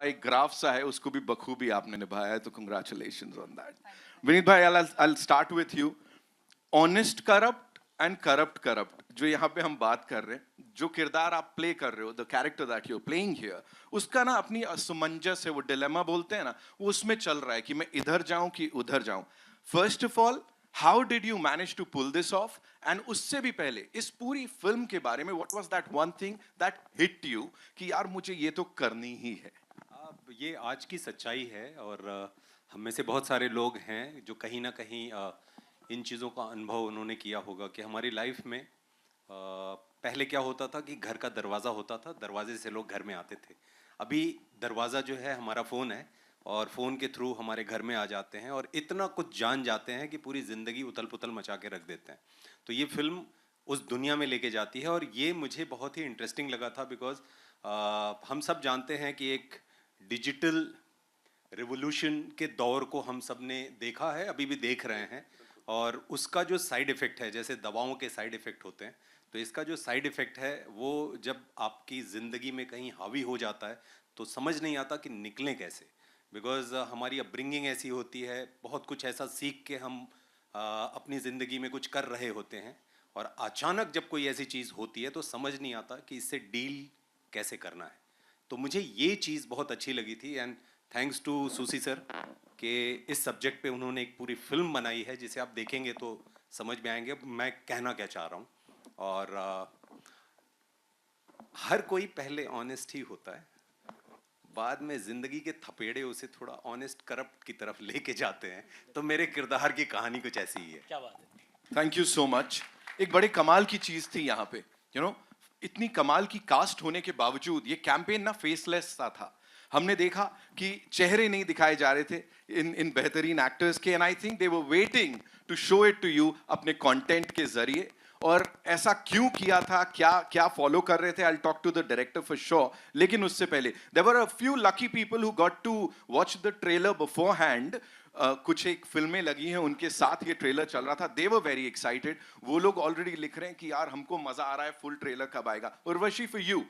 एक ग्राफ सा है उसको भी बखूबी आपने निभाया है, तो कंग्रेचुलेशंस ऑन दैट। विनीत भाई, I'll start with you. Honest corrupt and corrupt corrupt जो यहाँ पे हम बात कर रहे हैं, जो किरदार आप प्ले कर रहे हो, the character that you are playing here, उसका ना अपनी असमंजस है, वो डिलेमा बोलते हैं ना, वो उसमें चल रहा है कि मैं इधर जाऊं कि उधर जाऊं। First of all, how did you manage to pull this off? And उससे भी पहले इस पूरी फिल्म के बारे में, what was that one thing that hit you कि यार मुझे ये तो करनी ही है? ये आज की सच्चाई है और हम में से बहुत सारे लोग हैं जो कहीं ना कहीं इन चीज़ों का अनुभव उन्होंने किया होगा कि हमारी लाइफ में पहले क्या होता था कि घर का दरवाज़ा होता था, दरवाजे से लोग घर में आते थे। अभी दरवाज़ा जो है हमारा फ़ोन है और फ़ोन के थ्रू हमारे घर में आ जाते हैं और इतना कुछ जान जाते हैं कि पूरी ज़िंदगी उथल पुथल मचा के रख देते हैं। तो ये फिल्म उस दुनिया में लेके जाती है और ये मुझे बहुत ही इंटरेस्टिंग लगा था बिकॉज हम सब जानते हैं कि एक डिजिटल रिवॉल्यूशन के दौर को हम सब ने देखा है, अभी भी देख रहे हैं और उसका जो साइड इफ़ेक्ट है, जैसे दवाओं के साइड इफ़ेक्ट होते हैं, तो इसका जो साइड इफ़ेक्ट है वो जब आपकी ज़िंदगी में कहीं हावी हो जाता है तो समझ नहीं आता कि निकलें कैसे। बिकॉज हमारी अपब्रिंगिंग ऐसी होती है, बहुत कुछ ऐसा सीख के हम अपनी ज़िंदगी में कुछ कर रहे होते हैं और अचानक जब कोई ऐसी चीज़ होती है तो समझ नहीं आता कि इससे डील कैसे करना है। तो मुझे ये चीज़ बहुत अच्छी लगी थी एंड थैंक्स टू सुसी सर कि इस सब्जेक्ट पे उन्होंने एक पूरी फिल्म बनाई है जिसे आप देखेंगे तो समझ में आएंगे मैं कहना क्या चाह रहा हूँ। और हर कोई पहले ऑनेस्ट ही होता है, बाद में जिंदगी के थपेड़े उसे थोड़ा ऑनेस्ट करप्ट की तरफ लेके जाते हैं। तो मेरे किरदार की कहानी कुछ ऐसी ही है। क्या बात है। Thank you so much. एक बड़े कमाल की चीज थी यहाँ पे, यू नो, इतनी कमाल की कास्ट होने के बावजूद ये कैंपेन ना फेसलेस सा था। हमने देखा कि चेहरे नहीं दिखाए जा रहे थे इन इन बेहतरीन एक्टर्स के, and I think they were waiting to show it to you अपने कंटेंट के जरिए। और ऐसा क्यों किया था, क्या क्या फॉलो कर रहे थे, I will talk to the director for sure. लेकिन उससे पहले there were a few lucky people who got to watch the trailer beforehand. कुछ एक फिल्में लगी हैं उनके साथ ये ट्रेलर चल रहा था, दे वर वेरी एक्साइटेड। वो लोग ऑलरेडी लिख रहे हैं कि यार हमको मजा आ रहा है, फुल ट्रेलर कब आएगा। उर्वशी, फॉर यू,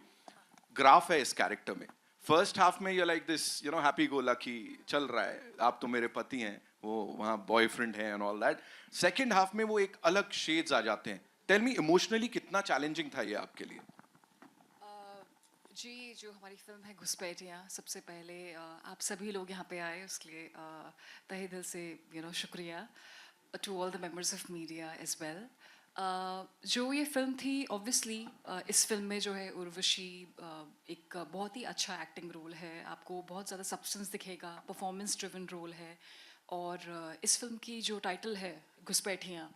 ग्राफ है इस कैरेक्टर में। फर्स्ट हाफ में you like this, you know, happy go lucky चल रहा है, आप तो मेरे पति हैं, वो वहाँ बॉयफ्रेंड है and all that. Second half में वो एक अलग शेड्स आ जाते हैं। टेल मी, इमोशनली कितना चैलेंजिंग था ये आपके लिए? जी, जो हमारी फिल्म है घुसपैठियाँ, सबसे पहले आप सभी लोग यहाँ पे आए उसके लिए तहे दिल से शुक्रिया। To all the members of media as well. जो ये फिल्म थी, ऑब्वियसली इस फिल्म में जो है उर्वशी एक बहुत ही अच्छा एक्टिंग रोल है, आपको बहुत ज़्यादा सब्सटेंस दिखेगा, परफॉर्मेंस ड्रिवन रोल है। और इस फिल्म की जो टाइटल है घुसपैठियाँ,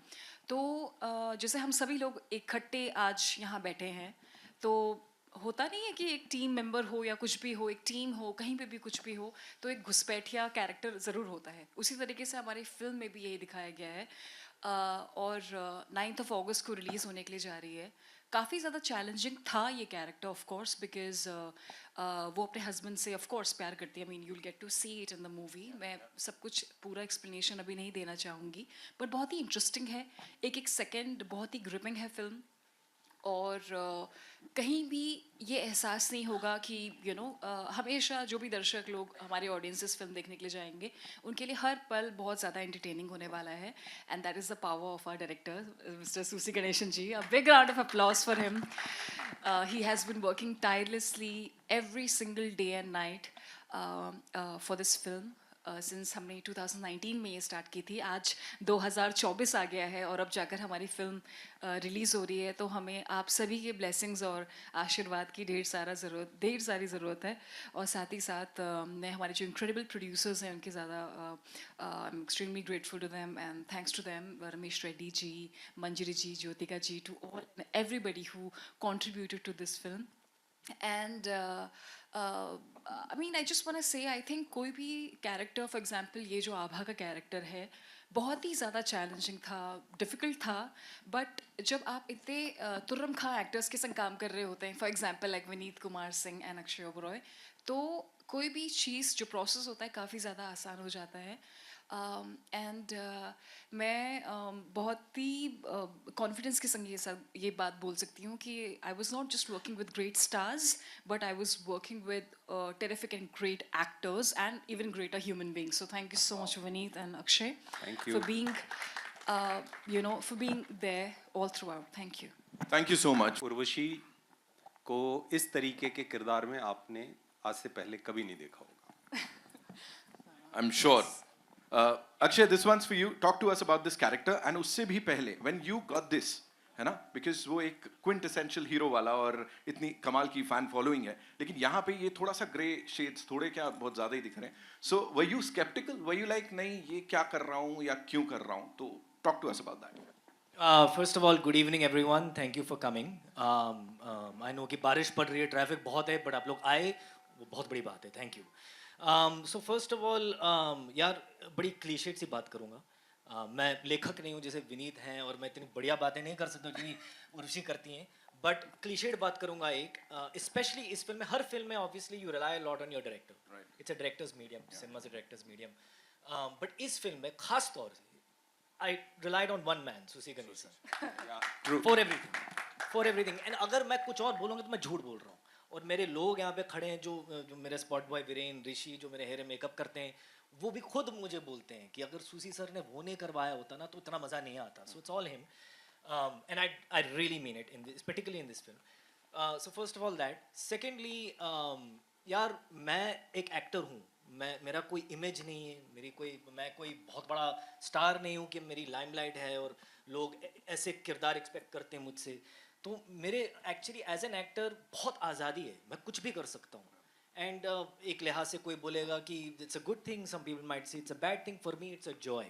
तो जैसे हम सभी लोग इकट्ठे आज यहाँ बैठे हैं, तो होता नहीं है कि एक टीम मेंबर हो या कुछ भी हो, एक टीम हो, कहीं पे भी कुछ भी हो, तो एक घुसपैठिया कैरेक्टर ज़रूर होता है। उसी तरीके से हमारी फिल्म में भी यही दिखाया गया है। और 9th ऑफ अगस्त को रिलीज़ होने के लिए जा रही है। काफ़ी ज़्यादा चैलेंजिंग था ये कैरेक्टर, ऑफ कोर्स, बिकॉज वो अपने हस्बैंड से ऑफ कोर्स प्यार करती है। I mean you will get to see it in the movie. मैं सब कुछ पूरा एक्सप्लेनेशन अभी नहीं देना चाहूँगी, बट बहुत ही इंटरेस्टिंग है। एक एक सेकेंड बहुत ही ग्रिपिंग है फिल्म। और कहीं भी ये एहसास नहीं होगा कि हमेशा जो भी दर्शक लोग, हमारे ऑडियंसेस फिल्म देखने के लिए जाएंगे, उनके लिए हर पल बहुत ज़्यादा एंटरटेनिंग होने वाला है। And that is the power of our director mister Susi Ganeshan ji. A big round of applause for him. He has been working tirelessly every single day and night for this film. Since हमने 2019 में ये start की थी, आज 2024 आ गया है और अब जाकर हमारी फिल्म रिलीज़ हो रही है। तो हमें आप सभी के ब्लेसिंग्स और आशीर्वाद की ढेर सारी ज़रूरत है। और साथ ही साथ मैं हमारे जो इंक्रेडिबल प्रोड्यूसर्स हैं उनके ज़्यादा I am extremely grateful to them and thanks to them, Ramesh Reddy ji, Manjari ji, Jyotika ji, to all everybody who contributed to this film. And I mean I just want to say, I think कोई भी कैरेक्टर, फॉर एग्जांपल ये जो आभा का character है, बहुत ही ज़्यादा challenging था, difficult था। बट जब आप इतने तुर्रम खां एक्टर्स के संग काम कर रहे होते हैं, for example like Vineet Kumar Singh and Akshay Oberoi, तो कोई भी चीज़ जो प्रोसेस होता है काफ़ी ज़्यादा आसान हो जाता है। एंड मैं बहुत ही कॉन्फिडेंस के संग ये बात बोल सकती हूँ कि I was not just working with great stars but I was working with terrific and great actors and even greater human being so thank you so much Vineet and Akshay Thank you. For being for being there all throughout. Thank you. Thank you so much. Urvashi को इस तरीके के किरदार में आपने आज से पहले कभी नहीं देखा होगा. I'm sure. Akshay, this one's for you. Talk to us about this character. And उससे भी पहले, when you got this, है ना? Because वो एक quintessential hero वाला और इतनी कमाल की fan following है. लेकिन यहाँ पे ये थोड़ा सा grey shades, थोड़े क्या बहुत ज़्यादा ही दिख रहे हैं. So were you skeptical? Were you like नहीं ये क्या कर रहा हूँ या क्यों कर रहा हूँ? तो talk to us about that. First of all, good evening everyone. Thank you for coming. I know कि बारिश पड़ रही है, ट्रैफिक बहुत है, but आप लोग आए, वो बहुत बड़ी बात है. Thank you. So first of all, यार बड़ी क्लीशेड सी बात करूँगा. मैं लेखक नहीं हूँ जैसे विनीत हैं और मैं इतनी बढ़िया बातें नहीं कर सकता जितनी उर्वशी करती हैं. बट क्लीशेड बात करूँगा एक, स्पेशली इस फिल्म में, हर फिल्म में obviously you rely lot on your director. It's a directors medium, cinema से डायरेक्टर्स मीडियम. बट इस फिल्म में खास तौर से I relied on one man, Susi Ganesh sir. True. For everything, for everything. And अगर मैं कुछ और बोलूँगा तो मैं झूठ बोल रहा हूँ. और मेरे लोग यहाँ पे खड़े हैं जो मेरे स्पॉट बॉय वीरेन, ऋषि जो मेरे हेयर मेकअप करते हैं, वो भी खुद मुझे बोलते हैं कि अगर सुसी सर ने वो नहीं करवाया होता ना तो इतना मज़ा नहीं आता. So it's all him. And I really mean it in this, particularly in this film. So first of all that. Secondly, यार मैं एक एक्टर हूँ. मेरा कोई इमेज नहीं है, मैं कोई बहुत बड़ा स्टार नहीं हूँ कि मेरी लाइमलाइट है और लोग ऐसे किरदार एक्सपेक्ट करते हैं मुझसे. तो मेरे एक्चुअली एज एन एक्टर बहुत आज़ादी है, मैं कुछ भी कर सकता हूँ. एंड एक लिहाज से कोई बोलेगा कि it's a good thing, some people might say it's a bad thing. For me it's a joy.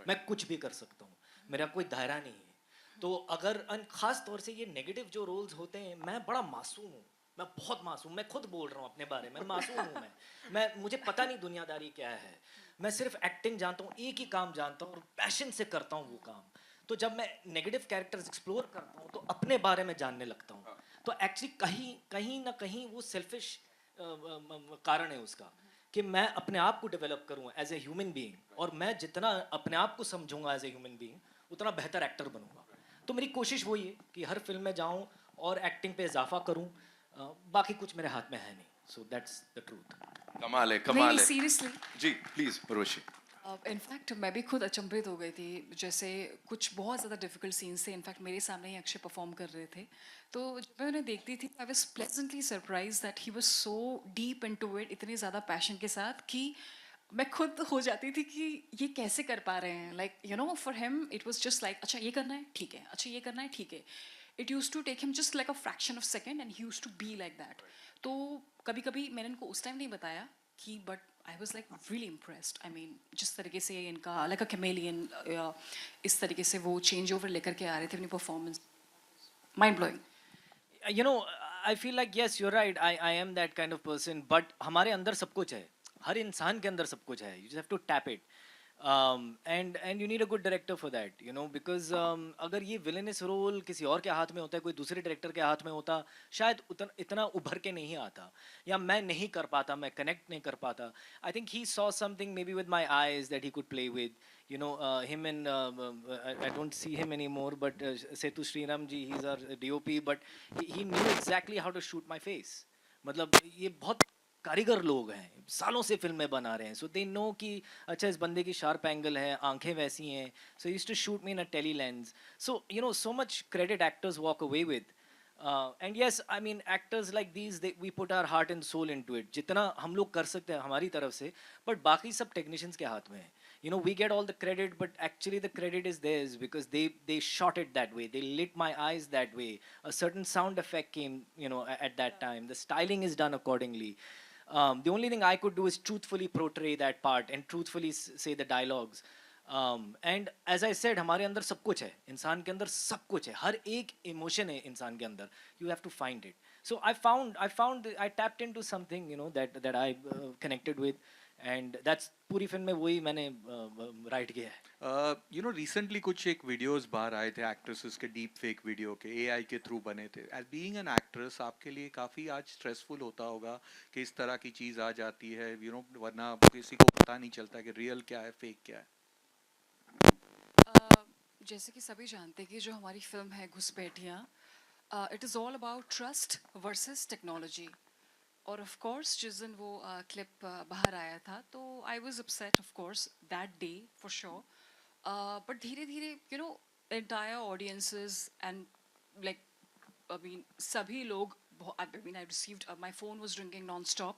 मैं कुछ भी कर सकता हूँ, मेरा कोई दायरा नहीं है. तो अगर ख़ास तौर से ये नेगेटिव जो रोल्स होते हैं, मैं बड़ा मासूम हूँ, मैं बहुत मासूम, मैं खुद बोल रहा हूँ अपने बारे में, मासूम हूँ मैं मुझे पता नहीं दुनियादारी क्या है. मैं सिर्फ एक्टिंग जानता हूँ, एक ही काम जानता हूँ और पैशन से करता हूँ वो काम. तो जब मैं नेगेटिव कैरेक्टर्स एक्सप्लोर करता हूँ तो अपने बारे में जानने लगता हूँ. तो एक्चुअली कहीं ना कहीं वो सेल्फिश कारण है उसका कि मैं अपने आप को डेवलप करूँ एज ए ह्यूमन बीइंग. और मैं जितना अपने आप को समझूंगा एज ए ह्यूमन बीइंग उतना बेहतर एक्टर बनूंगा. तो मेरी कोशिश वही है कि हर फिल्म में जाऊँ और एक्टिंग पे इजाफा करूँ. बाकी कुछ मेरे हाथ में है नहीं. So that's the truth. कमाल है, नहीं, कमाल है. सीरियसली. जी, प्लीज उर्वशी. इनफैक्ट मैं भी खुद अचंभित हो गई थी. जैसे कुछ बहुत ज़्यादा डिफिकल्ट सीन्स थे, इनफैक्ट मेरे सामने ही अक्षय परफॉर्म कर रहे थे. तो जब मैं उन्हें देखती थी I was pleasantly surprise that he was so deep into it, इतने ज़्यादा पैशन के साथ कि मैं खुद हो जाती थी कि ये कैसे कर पा रहे हैं. Like you know for him it was just like अच्छा ये करना है ठीक है, अच्छा ये करना है ठीक है. It use to take him just like a fraction of second and he use to be like that. तो कभी कभी मैंने इनको उस टाइम नहीं बताया कि but I was like really impressed. I mean जिस तरीके से इनका लाइक अ कैमेलियन इस तरीके से वो चेंज ओवर लेकर के आ रहे थे अपनी performance, mind blowing. You know, I feel like yes, you're right. I am that kind of person. But हमारे अंदर सब कुछ है. हर इंसान के अंदर सब कुछ है. You just have to tap it. And you need a good director for that. You know, because अगर ये villainous role किसी और के हाथ में होता है, कोई दूसरे director के हाथ में होता, शायद इतना उभर के नहीं आता. या मैं नहीं कर पाता, मैं connect नहीं कर पाता. I think he saw something maybe with my eyes that he could play with. You know, him and I don't see him anymore, but Setu Sriram ji, he's our DOP, but he knew exactly how to shoot my face. मतलब ये बहुत कारीगर लोग हैं, सालों से फिल्में बना रहे हैं. सो दे नो कि अच्छा इस बंदे की शार्प एंगल है, आंखें वैसी हैं. So used to shoot me in a tele lens. So you know so much credit actors walk away with. And yes, I mean actors like these we put our heart and soul into it. जितना हम लोग कर सकते हैं हमारी तरफ से, but बाकी सब टेक्नीशियंस के हाथ में है. You know, we get all the credit, but actually the credit is theirs because they shot it that way. They lit my eyes that way. A certain sound effect came, you know, at that time. The styling is done accordingly. The only thing I could do is truthfully portray that part and truthfully say the dialogues. And as I said, हमारे अंदर सब कुछ है. इंसान के अंदर सब कुछ है. हर एक emotion है इंसान के अंदर. You have to find it. So I tapped into something, you know, that I connected with. And that's पूरी फिल्म में वही मैंने राइट किया है. यू नो रिसेंटली कुछ एक वीडियोस बाहर आए थे एक्ट्रेसेस के डीप फेक वीडियो के एआई के थ्रू बने थे. एज बीइंग एन एक्ट्रेस आपके लिए काफ़ी आज स्ट्रेसफुल होता होगा कि इस तरह की चीज़ आ जाती है, यू नो, वरना किसी को पता नहीं चलता कि रियल क्या है फेक क्या है. जैसे कि सभी जानते हैं कि जो हमारी फिल्म है Ghuspaithiyan, it is all about trust versus technology. और ऑफ कोर्स जिस दिन वो क्लिप बाहर आया था तो I was upset of course that day for sure. But धीरे धीरे you know entire audiences and like I mean सभी लोग I mean I received my phone was ringing non stop.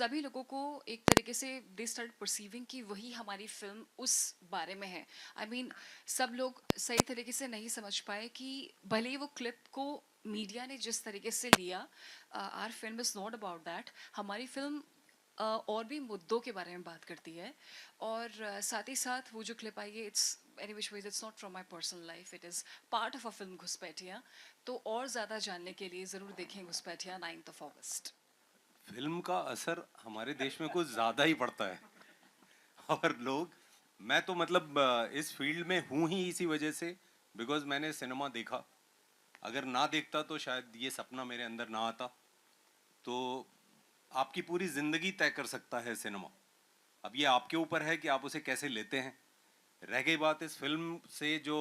सभी लोगों को एक तरीके से दे स्टार्ट परसीविंग कि वही हमारी फिल्म उस बारे में है. आई मीन सब लोग सही तरीके से नहीं समझ पाए कि भले ही वो क्लिप को मीडिया ने जिस तरीके से लिया, our film is not about that. हमारी फिल्म और भी मुद्दों के बारे में बात करती है. और साथ ही साथ वो जो क्लिप आई है it's any which ways it's not from my personal life, it is part of a film Ghuspaithiyan. तो और ज़्यादा जानने के लिए ज़रूर देखें घुसपैठियाँ 9 अगस्त. फिल्म का असर हमारे देश में कुछ ज़्यादा ही पड़ता है. और लोग, मैं तो मतलब इस फील्ड में हूँ ही इसी वजह से, बिकॉज मैंने सिनेमा देखा. अगर ना देखता तो शायद ये सपना मेरे अंदर ना आता. तो आपकी पूरी ज़िंदगी तय कर सकता है सिनेमा. अब ये आपके ऊपर है कि आप उसे कैसे लेते हैं. रह गई बात इस फिल्म से जो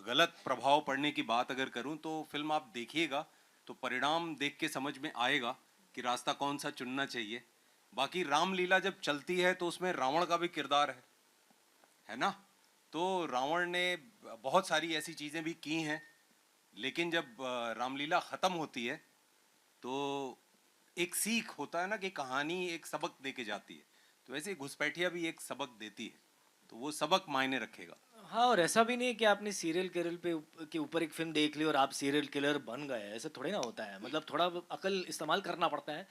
गलत प्रभाव पड़ने की बात अगर करूं, तो फिल्म आप देखिएगा तो परिणाम देख के समझ में आएगा कि रास्ता कौन सा चुनना चाहिए. बाकी रामलीला जब चलती है तो उसमें रावण का भी किरदार है ना. तो रावण ने बहुत सारी ऐसी चीज़ें भी की हैं, लेकिन जब रामलीला ख़त्म होती है तो एक सीख होता है ना कि कहानी एक सबक दे के जाती है. तो वैसे घुसपैठिया भी एक सबक देती है, तो वो सबक मायने रखेगा. हाँ, और ऐसा भी नहीं है कि आपने सीरियल किलर के ऊपर एक फिल्म देख ली और आप सीरियल किलर बन गए. ऐसा थोड़ी ना होता है. मतलब थोड़ा अकल इस्तेमाल करना पड़ता है.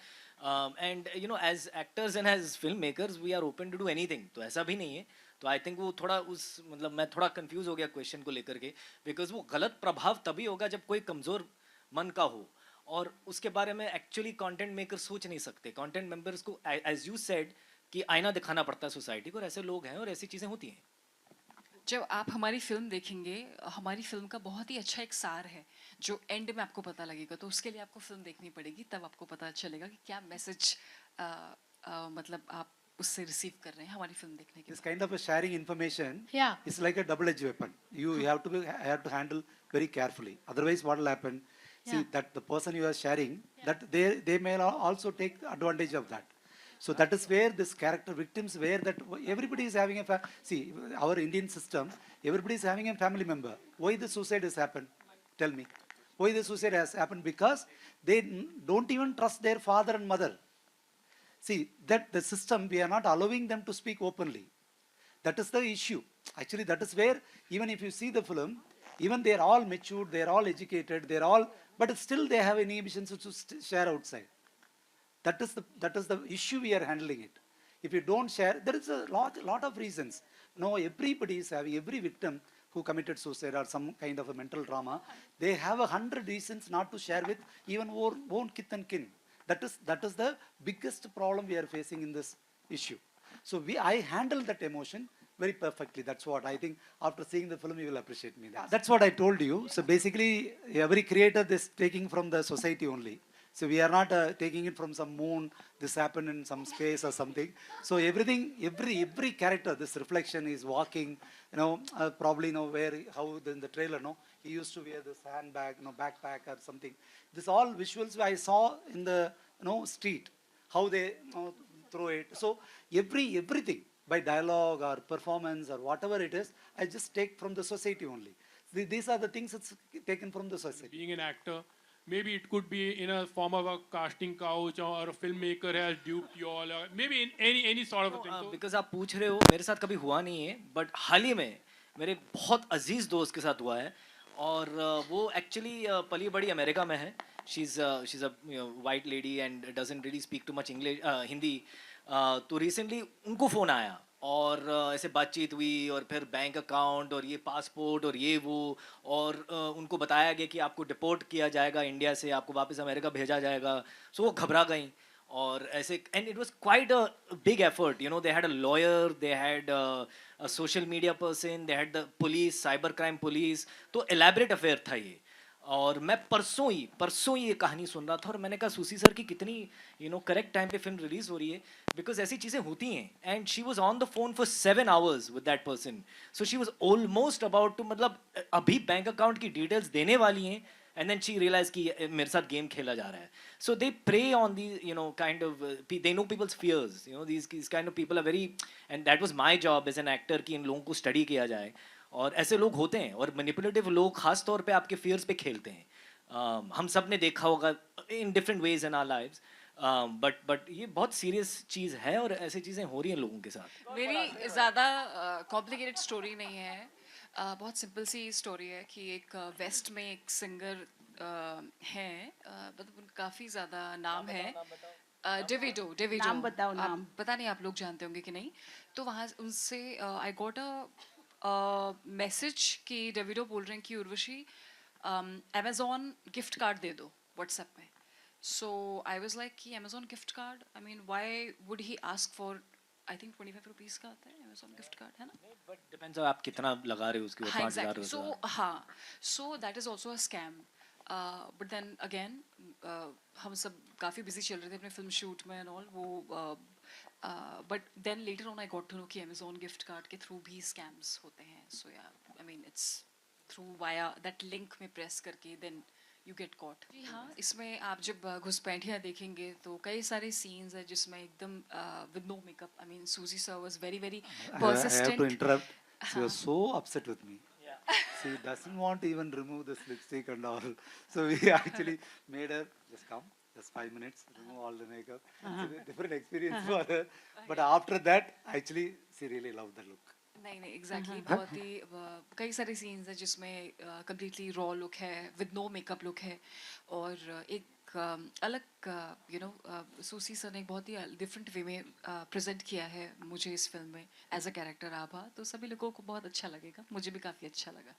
And you know as actors and as film makers we are open to do anything. तो ऐसा भी नहीं है. तो आई थिंक वो थोड़ा उस मतलब मैं थोड़ा कंफ्यूज हो गया क्वेश्चन को लेकर के, बिकॉज वो गलत प्रभाव तभी होगा जब कोई कमज़ोर मन का हो, और उसके बारे में एक्चुअली कंटेंट मेकर सोच नहीं सकते. कंटेंट मेंबर्स को एज यू सेड कि आईना दिखाना पड़ता है सोसाइटी को, और ऐसे लोग हैं और ऐसी चीज़ें होती हैं. जब आप हमारी फिल्म देखेंगे, हमारी फिल्म का बहुत ही अच्छा एक सार है जो एंड में आपको पता लगेगा. तो उसके लिए आपको फिल्म देखनी पड़ेगी, तब आपको पता चलेगा कि क्या मैसेज मतलब आप उससे रिसीव कर रहे हैं हमारी फिल्म देखने के This बाद. kind of a sharing information Yeah. is like a double-edged weapon. You have to handle very carefully. Otherwise, what will happen? See Yeah. that the person you are sharing, that they may also take advantage of that. So that is where this character victims, where that everybody is having see our Indian system, everybody is having a family member. Why the suicide has happened? Tell me. Why the suicide has happened? Because they don't even trust their father and mother. See, that the system, we are not allowing them to speak openly. That is the issue. Actually, that is where, even if you see the film, even they are all matured, they are all educated, they are all, but still they have inhibitions to share outside. That is the issue we are handling it. If you don't share, there is a lot of reasons. No, everybody is having, every victim who committed suicide or some kind of a mental trauma, they have 100 reasons not to share with even own kith and kin. That is the biggest problem we are facing in this issue. So I handle that emotion very perfectly. That's what I think. After seeing the film, you will appreciate me. That's what I told you. So basically, every creator is taking from the society only. So we are not taking it from some moon. This happened in some space or something. So everything, every character, this reflection is walking. You know, probably where how in the trailer, he used to wear this handbag, backpack or something. This all visuals I saw in the street, how they throw it. So everything by dialogue or performance or whatever it is, I just take from the society only. These are the things that's taken from the society. Being an actor, maybe it could be in a form of a casting couch or a filmmaker has duped you all, or maybe in any sort of a thing. So, because आप पूछ रहे हो, मेरे साथ कभी हुआ नहीं है, बट हाल ही में मेरे बहुत अजीज दोस्त के साथ हुआ है. और वो एक्चुअली पली बड़ी अमेरिका में है. She is a white lady and doesn't really speak too much English Hindi. तो रिसेंटली उनको फ़ोन आया और ऐसे बातचीत हुई और फिर बैंक अकाउंट और ये पासपोर्ट और ये वो, और उनको बताया गया कि आपको डिपोर्ट किया जाएगा इंडिया से, आपको वापस अमेरिका भेजा जाएगा. सो वो घबरा गई और ऐसे and it was quite a big effort, you know, they had a lawyer, they had a social media person, they had the police, cyber crime police, तो एलैबोरेट अफेयर था ये। और मैं परसों ही ये कहानी सुन रहा था और मैंने कहा सूसी सर की कितनी करेक्ट टाइम पे फिल्म रिलीज हो रही है, बिकॉज ऐसी चीज़ें होती हैं। And she was on the phone for 7 hours with that person, so she was almost about to, मतलब अभी बैंक अकाउंट की डिटेल्स देने वाली हैं, एंड देन शी रियलाइज कि मेरे साथ गेम खेला जा रहा है। So they prey on the kind of, they know peoples fears, these kind of people are very, and that was my job as an actor कि इन लोगों को स्टडी किया जाए। और ऐसे लोग होते हैं, और मैनिपुलेटिव लोग खास तौर पे आपके फियर्स पे खेलते हैं। हम सब ने देखा होगा in different ways in our lives, but ये बहुत सीरियस चीज़ है और ऐसी चीज़ें हो रही हैं लोगों के साथ। मेरी ज़्यादा कॉम्प्लिकेटेड स्टोरी नहीं है, बहुत सिंपल सी स्टोरी है कि एक वेस्ट में एक सिंगर हैं, मतलब उनका काफ़ी ज़्यादा नाम है, डेविडो। डेविडो नाम बताओ, नाम। पता नहीं आप लोग जानते होंगे कि नहीं। तो वहाँ उनसे आई गॉट अ मैसेज कि डेविडो बोल रहे हैं कि उर्वशी अमेजोन गिफ्ट कार्ड दे दो व्हाट्सएप में। सो आई वाज लाइक कि Amazon gift card, I mean why would he ask for, I think 25 rupees का आता है अमेजोन गिफ्ट कार्ड, है ना? बट डिपेंड्स आप कितना लगा रहे हो उसके ऊपर, हाँ 5,000 एग्जैक्टली। सो हाँ, so that is also a scam. But then again हम सब काफ़ी बिजी चल रहे थे अपने फिल्म शूट में एंड ऑल, वो but then later on I got to know कि अमेजोन गिफ्ट कार्ड के थ्रू भी स्कैम्स होते हैं। So yeah I mean it's through via that link में प्रेस करके देन यू गेट कॉट। जी हाँ, इसमें आप जब घुसपैठियाँ देखेंगे तो कई सारे सीन्स हैं जिसमें एकदम with no makeup, I mean Susi sir was very very I have to persistent। interrupt. She was so upset with me. She doesn't want to even remove this lipstick and all. So we actually made her just come, just 5 minutes, remove all the makeup. It's a different experience for her. But after that, actually, she really loved the look. नहीं नहीं exactly बहुत ही कई सारे scenes हैं जिसमें completely raw look है, with no makeup look है, और एक अलग सूसी सर ने एक बहुत ही डिफरेंट वे में प्रेजेंट किया है मुझे इस फिल्म में एज अ कैरेक्टर आभा। तो सभी लोगों को बहुत अच्छा लगेगा, मुझे भी काफ़ी अच्छा लगा।